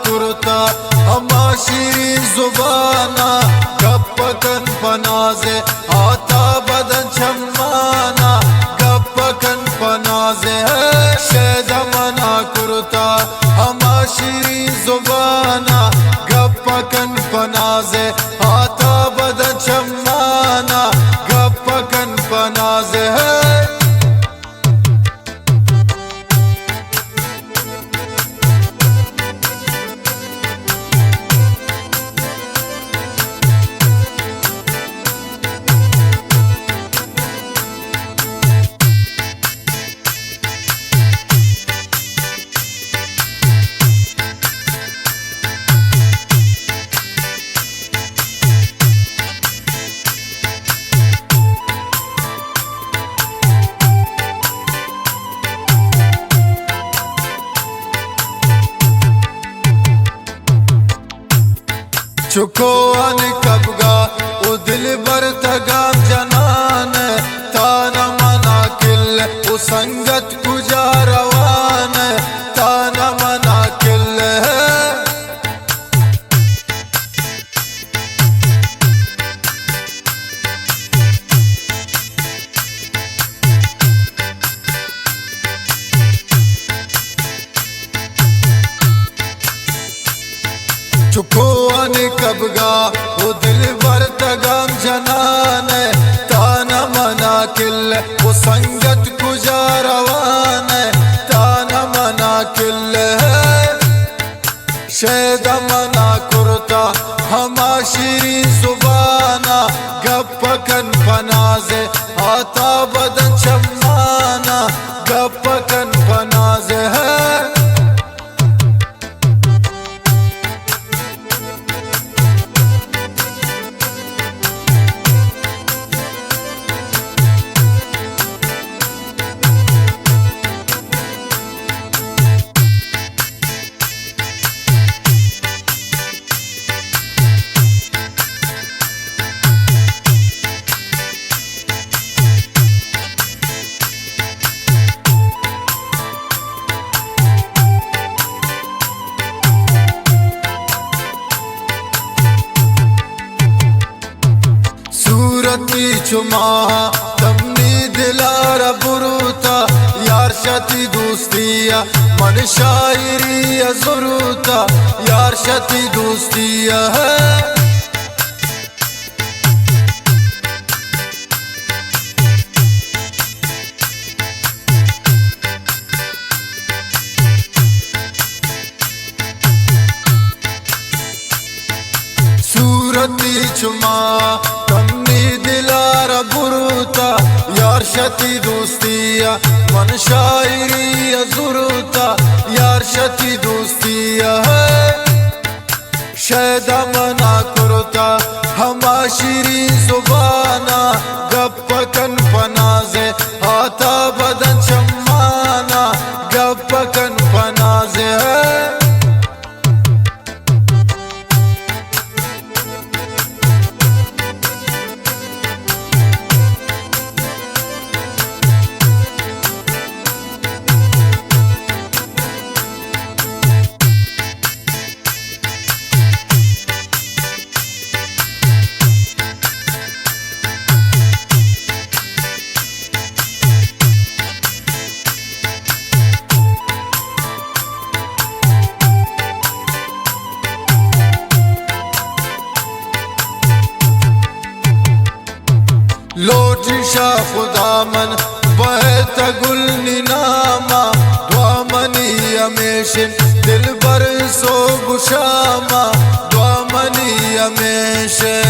कुर्ता हमा शीरीन जुबाना गप्पकन पनाजे आता बदन छम्माना गप्पकन पनाजे शैदा मना कुर्ता हमा शीरीन जुबाना गप्पकन पनाजे आता बदन छम्माना गप्पकन पनाजे चुको अन कबगा ओ दिल बर तगाम जनान ताना मना किल ओ संगत कुजा रवान ताना मना किल चुको अन कबगा वो दिल बर तगाम जनान ताना मना किल वो संगत कुजा रवान ताना मना किल शैदा मना कुर्ता हमा शीरीन जुबाना गप्पकन पनाजे आता बदन छम्माना गप्पकन पनाजे चुमा तमनी दिलारा बुरूता यार शती दोस्तिया मन शायरी जरूरता यार शती दोस्तिया है सूरती चुमा तमनी दिलारा बुरूता यार शती दोस्तिया मन शायरी जरूरता यार शती दोस्तिया है शैदा मना कुर्ता हमा शीरीन जुबाना गप्पकन पनाजे आता बदन छम्माना गप्पकन पनाजे लोटी शाह खुदामन बहत गुल निनामा द्वामनी अमेशन दिल बर सो गुशामा द्वामनी अमेशन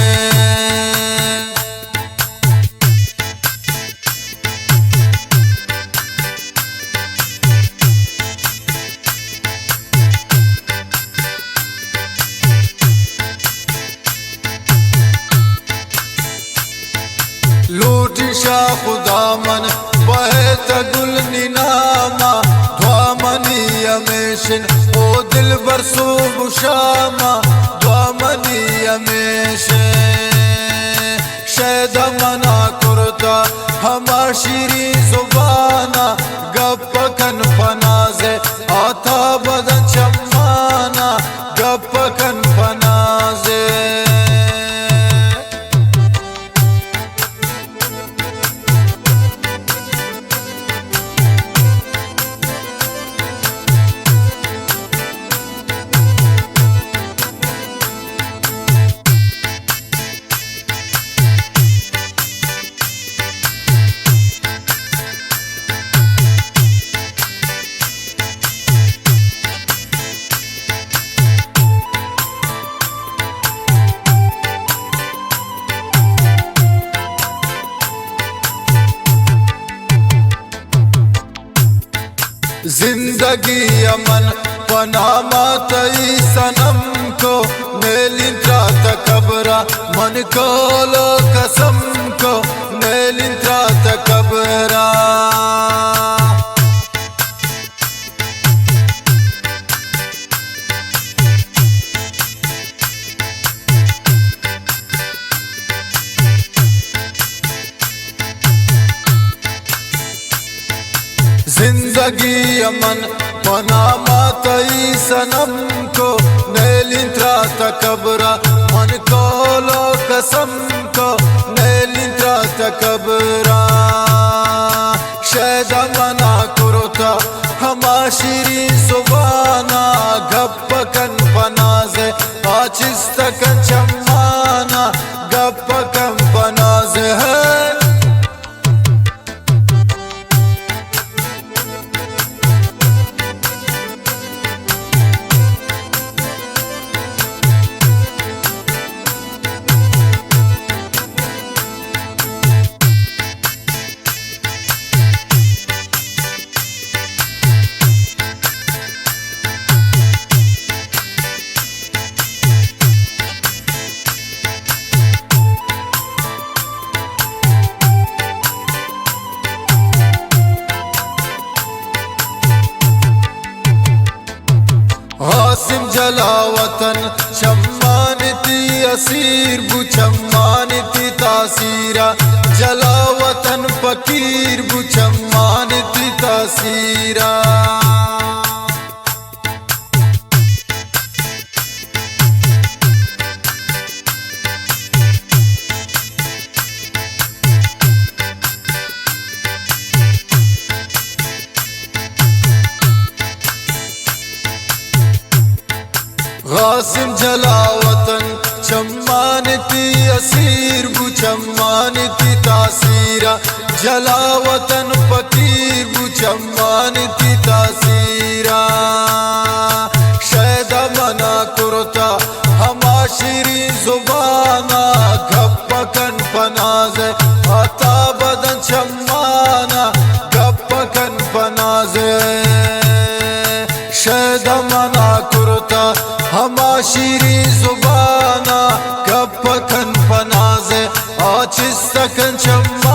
लोटी शाह खुदामन बहत गुल निनामा द्वामनी अमेशन ओ दिल बरसो गुशामा द्वामनी अमेशन शैदा मना कुर्ता हमा शीरीन जुबाना गप्पकन पनाजे आता बदन छम्माना जिंदगी अमन पनामा तई सनम को नेलिंत्रा तकबरा मन को लो कसम को नेलिंत्रा तकबरा जिंदगी अमन पनामा तई सनम को नेलिंत्रा तकबरा मन को लो कसम को नेलिंत्रा तकबरा शैदा मना कुरुता हमा शिरी सुबाना गप्पकन पनाजे आचिस्तकन चम्माना गप्पकन पनाजे है आसिम जलावतन शम्मानती असीर बु चम्मानती तासीरा जलावतन फकीर बु चम्मानती तासीरा गासिम जलावतन चम्मानती असीर बु चम्मानती तासीरा जलावतन फकीर बु चम्मानती तासीरा शैदा मना कुरुता हमा शिरी जुबाना गप्पकन पनाजे आता बदन चम्माना गप्पकन पनाजे शैदा मना कुरुता हमा शिरी जुबाना गप्पकन पनाजे आचिस्तकन चम्मा